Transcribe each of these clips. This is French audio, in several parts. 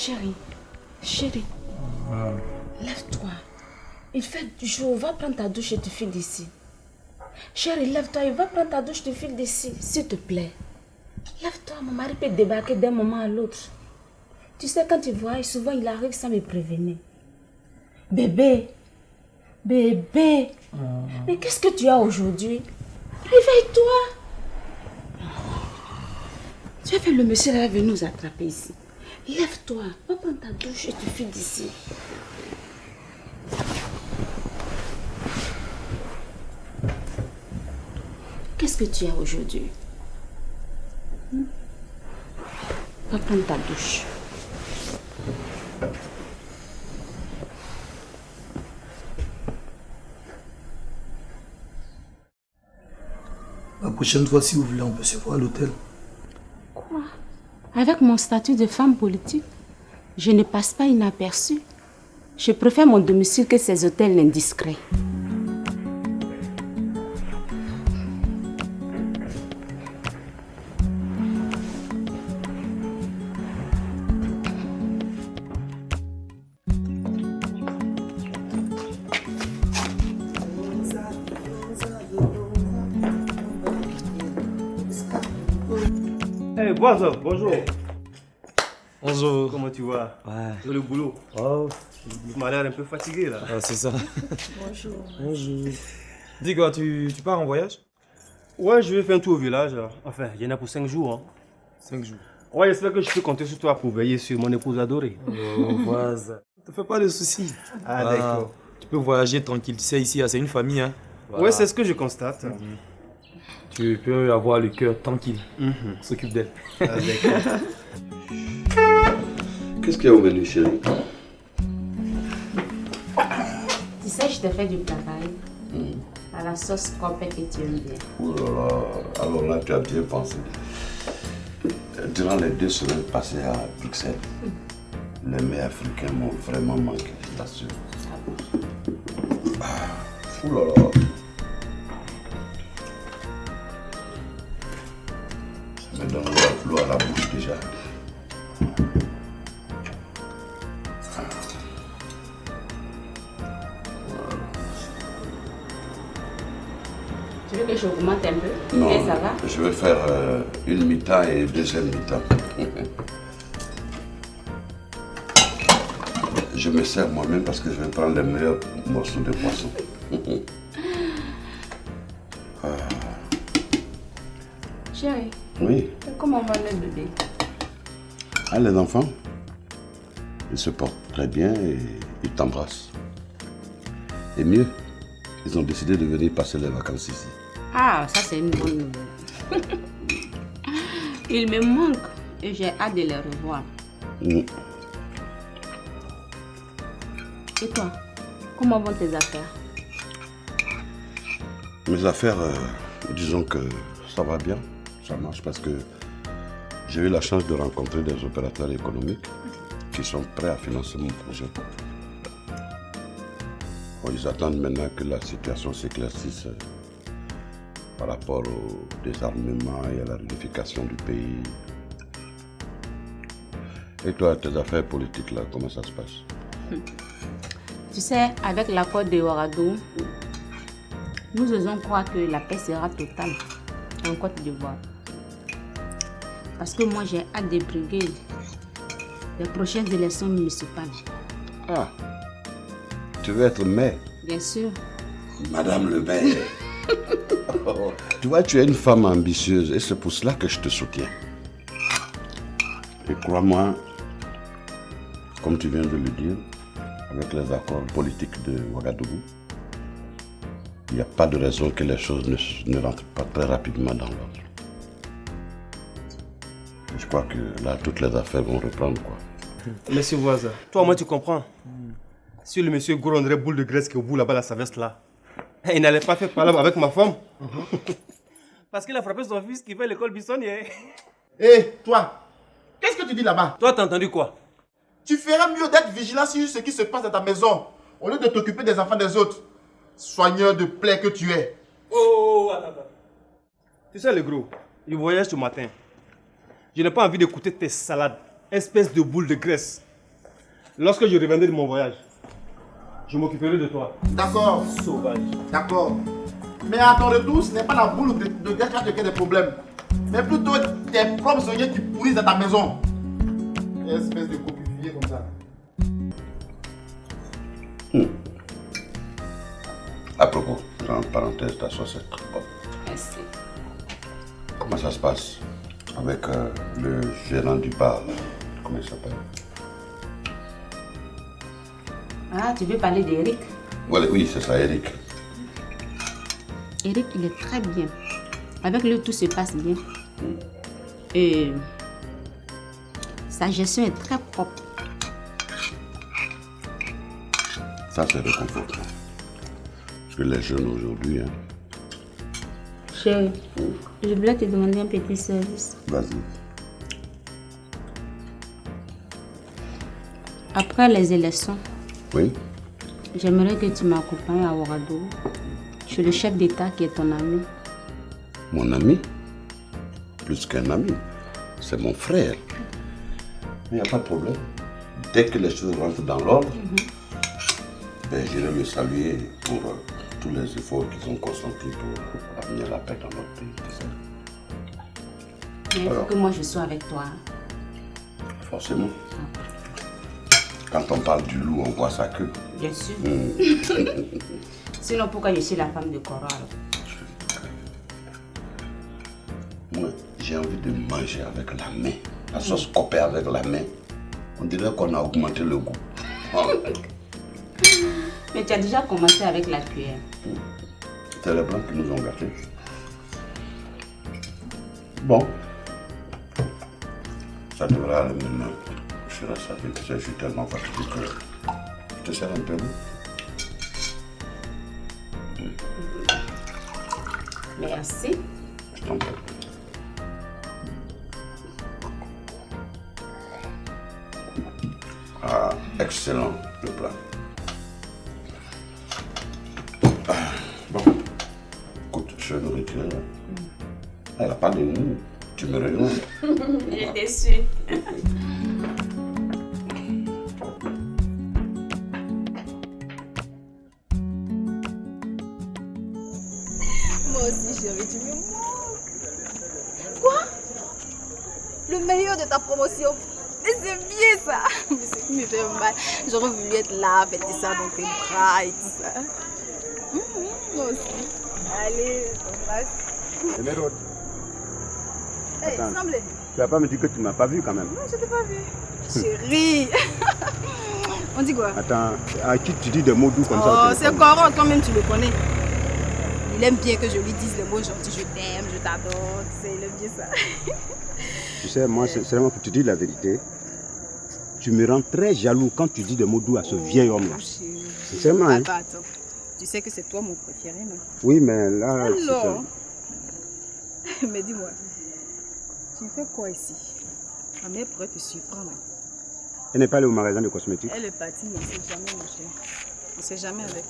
Chérie, chérie, lève-toi. Il fait du jour, va prendre ta douche et te file d'ici. Chérie, lève-toi, il va prendre ta douche, te file d'ici, s'il te plaît. Lève-toi, mon mari peut débarquer d'un moment à l'autre. Tu sais, quand il voit, souvent il arrive sans me prévenir. Bébé, bébé, mais qu'est-ce que tu as aujourd'hui? Réveille-toi. Tu as fait le monsieur là, venir nous attraper ici. Lève-toi, va prendre ta douche et te file d'ici. Qu'est-ce que tu as aujourd'hui? Va prendre ta douche. La prochaine fois, si vous voulez, on peut se voir à l'hôtel. Quoi? Avec mon statut de femme politique, je ne passe pas inaperçue. Je préfère mon domicile que ces hôtels indiscrets. Hey, bonjour, bonjour. Bonjour. Comment tu vas? Ouais. Le boulot. Oh, Tu m'as l'air un peu fatigué là. ah, c'est ça. Bonjour. Bonjour. Dis quoi, tu pars en voyage? Ouais, je vais faire un tour au village. Enfin, il y en a pour 5 jours. Hein. 5 jours. Ouais, j'espère que je peux compter sur toi pour veiller sur mon épouse adorée. Oh, vas-y. Ne te fais pas de soucis. Ah, d'accord. Tu peux voyager tranquille. Tu sais, ici, c'est une famille. Hein. Ouais, c'est ce que je constate. Tu peux avoir le cœur tranquille. On s'occupe d'elle. Ah, d'accord. Qu'est-ce qu'il y a au menu, chérie? Tu sais, je te fais du travail à la sauce compète que tu aimes bien. Oh là là, alors là, tu as bien pensé. Durant les 2 semaines passées à Bruxelles, les mets africains m'ont vraiment manqué, je t'assure. Oh là là. Ça me donne l'eau à la bouche déjà. Tu veux que je augmente un peu? Non, Et ça va? je vais faire une mi-temps et deuxième mi-temps. Je me sers moi-même parce que je vais prendre les meilleurs morceaux de poisson. Chérie, Oui. comment va le bébé? Ah, les enfants, ils se portent très bien et ils t'embrassent. Et mieux, ils ont décidé de venir passer les vacances ici. Ah, ça c'est une bonne nouvelle. Il me manque et j'ai hâte de les revoir. Mm. Et toi, comment vont tes affaires? Mes affaires, disons que ça va bien, ça marche parce que j'ai eu la chance de rencontrer des opérateurs économiques qui sont prêts à financer mon projet. Bon, ils attendent maintenant que la situation s'éclaircisse par rapport au désarmement et à la réunification du pays. Et toi, tes affaires politiques là, comment ça se passe? Tu sais, avec l'accord de Ouagadougou, nous osons croire que la paix sera totale en Côte d'Ivoire. Parce que moi, j'ai hâte de briguer les prochaines élections municipales. Ah, tu veux être maire? Bien sûr. Madame le maire. Tu vois, tu es une femme ambitieuse et c'est pour cela que je te soutiens. Et crois-moi, comme tu viens de le dire, avec les accords politiques de Ouagadougou, il n'y a pas de raison que les choses ne rentrent pas très rapidement dans l'ordre. Je crois que là, toutes les affaires vont reprendre, quoi. Monsieur voisin, toi, moi, tu comprends. Si le monsieur gronderait boule de graisse qui est au bout là-bas, sa veste là, il n'allait pas faire parler avec ma femme. Parce qu'il a frappé son fils qui fait l'école buissonnière. Hé, toi, qu'est-ce que tu dis là-bas? Toi, t'as entendu quoi? Tu ferais mieux d'être vigilant sur ce qui se passe dans ta maison, au lieu de t'occuper des enfants des autres. Soigneur de plaies que tu es. Oh, attends. Tu sais, le gros, je voyage ce matin. Je n'ai pas envie d'écouter tes salades, espèce de boule de graisse. Lorsque je reviendrai de mon voyage, je m'occuperai de toi. D'accord. Sauvage. D'accord. Mais à ton retour, ce n'est pas la boule de gaz qui va te créer des problèmes. Mais plutôt tes propres oignons qui pourrissent dans ta maison. Espèce de coquille comme ça. À propos, en parenthèse, ta sauce est très bonne. Merci. Comment ça se passe avec le gérant du bar là? Comment il s'appelle? Ah, tu veux parler d'Eric? Oui, c'est ça, Eric. Eric, il est très bien. Avec lui, tout se passe bien. Et sa gestion est très propre. Ça, c'est réconfortant. Parce que les jeunes aujourd'hui, hein. Chérie, je voulais te demander un petit service. Vas-y. Après les élections, Oui? j'aimerais que tu m'accompagnes à Ouagadougou. Je suis le chef d'État qui est ton ami. Mon ami? Plus qu'un ami. C'est mon frère. Il n'y a pas de problème. Dès que les choses rentrent dans l'ordre, ben, j'irai le saluer pour tous les efforts qu'ils ont consentis pour amener la paix dans notre pays. Mais il faut que moi je sois avec toi. Forcément. Quand on parle du loup, on voit sa queue. Bien sûr. Sinon, pourquoi je suis la femme de Cora alors? Moi, j'ai envie de manger avec la main. La sauce copée avec la main. On dirait qu'on a augmenté le goût. Mais tu as déjà commencé avec la cuillère. C'est les blancs qui nous ont gâtés. Bon. Ça devrait aller maintenant. Je reste avec ça, je suis tellement fatigué que je te sers un peu. Merci. Je t'en prie. Ah, excellent le plat. Bon, écoute, je vais me retirer là. Elle n'a pas de nous, tu me rejoins. J'étais sûre. Moi aussi, chérie, tu me manques. Quoi? Le meilleur de ta promotion. Mais c'est bien ça. Mais c'est qui me fait mal. J'aurais voulu être là, fêter ça dans tes bras et tout ça. Moi aussi. Allez, on passe. Émeraude, Hey, Attends. semblait. tu vas pas me dire que tu m'as pas vu quand même. Non, je t'ai pas vu. Chérie. On dit quoi? Attends, à qui tu dis des mots doux comme ça Oh, au c'est téléphone? Coran, toi-même tu le connais. Il aime bien que je lui dise des mots gentils. Je t'aime, je t'adore. Tu sais, il aime bien ça. Tu sais, moi, sincèrement, pour te dire la vérité, tu me rends très jaloux quand tu dis des mots doux à ce vieil homme-là. Chérie. Sincèrement, hein? Attends. Tu sais que c'est toi mon préféré, non? Oui, mais là... c'est Alors. ça. Mais dis-moi, tu fais quoi ici? Ma mère pourrait te surprendre. Elle n'est pas allée au magasin de cosmétiques. Elle est partie, mais on ne sait jamais, mon cher. On ne sait jamais avec.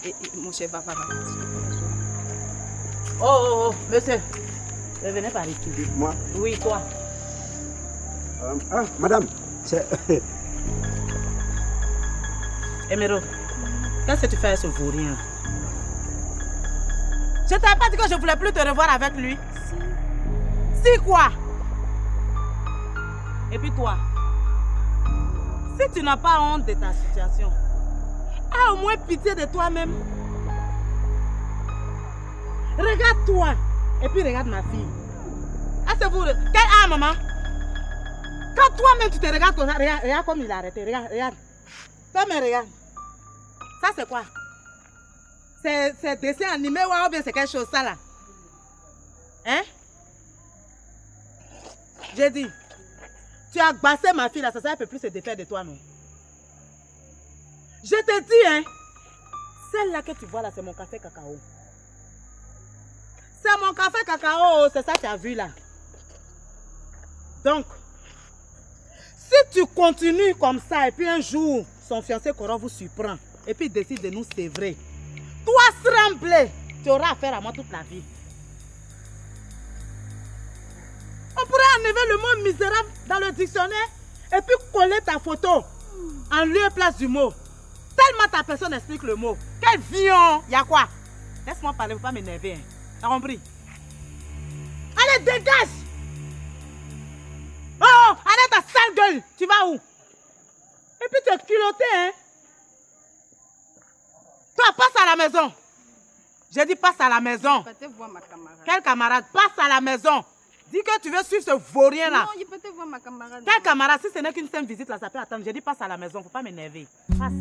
Et mon cher, va. Oh, monsieur. Venez par ici. Moi? Oui, toi. Ah, madame, c'est... Emero, qu'est-ce que tu fais à ce vaurien? Je t'avais pas dit que je voulais plus te revoir avec lui. Si quoi? Et puis toi, si tu n'as pas honte de ta situation, aie au moins pitié de toi-même. Regarde-toi et puis regarde ma fille. Est-ce que vous... Ah, maman? Quand toi-même tu te regardes comme ça, regarde comme il a arrêté. Regarde. Toi, mais regarde. Ça, c'est quoi? C'est dessin animé ou bien c'est quelque chose, ça là? Hein? J'ai dit, tu as agbassé ma fille là, ça ne peut plus se défaire de toi, non? Je te dis, hein? Celle-là que tu vois là, c'est mon café cacao. C'est mon café cacao, c'est ça que tu as vu là. Donc, si tu continues comme ça et puis un jour, son fiancé Cora vous surprend et puis il décide de nous sévrer, toi, Sramblé, tu auras affaire à moi toute la vie. On pourrait enlever le mot misérable dans le dictionnaire et puis coller ta photo En lieu et place du mot. Tellement ta personne explique le mot. Quel vion! Y'a quoi? Laisse-moi parler, faut pas m'énerver. Hein. T'as compris? Allez, dégage! Oh, arrête ta sale gueule! Tu vas où? Et puis t'es culotté, hein? Toi, passe à la maison! J'ai dit passe à la maison. Je peux te voir ma camarade. Quel camarade? Passe à la maison. Dis que tu veux suivre ce vaurien là. Non, je peux te voir ma camarade. Quel camarade? Si ce n'est qu'une simple visite là, ça peut attendre. J'ai dit passe à la maison, faut pas m'énerver. Passe.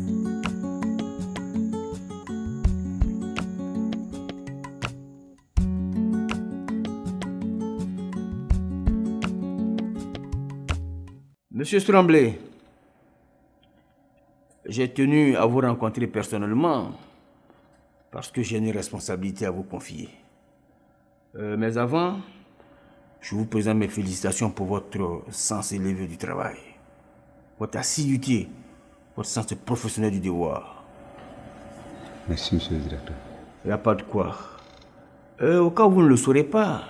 Monsieur Tremblay, j'ai tenu à vous rencontrer personnellement parce que j'ai une responsabilité à vous confier. Mais avant, je vous présente mes félicitations pour votre sens élevé du travail, votre assiduité, votre sens professionnel du devoir. Merci, monsieur le directeur. Il n'y a pas de quoi. Au cas où vous ne le saurez pas,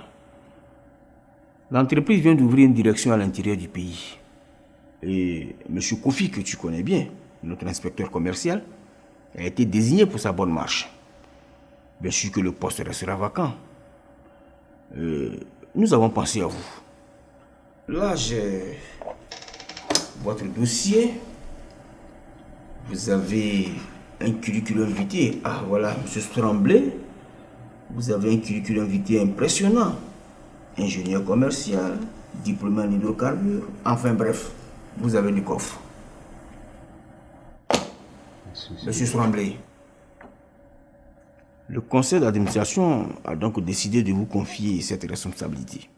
l'entreprise vient d'ouvrir une direction à l'intérieur du pays. Et M. Kofi, que tu connais bien, notre inspecteur commercial, a été désigné pour sa bonne marche. Bien sûr que le poste restera vacant. Nous avons pensé à vous. Là, j'ai votre dossier. Vous avez un curriculum vitae. Ah, voilà, M. Tremblay. Vous avez un curriculum vitae impressionnant. Ingénieur commercial, diplômé en hydrocarbures. Enfin bref, vous avez du coffre. Monsieur Tremblay, le conseil d'administration a donc décidé de vous confier cette responsabilité.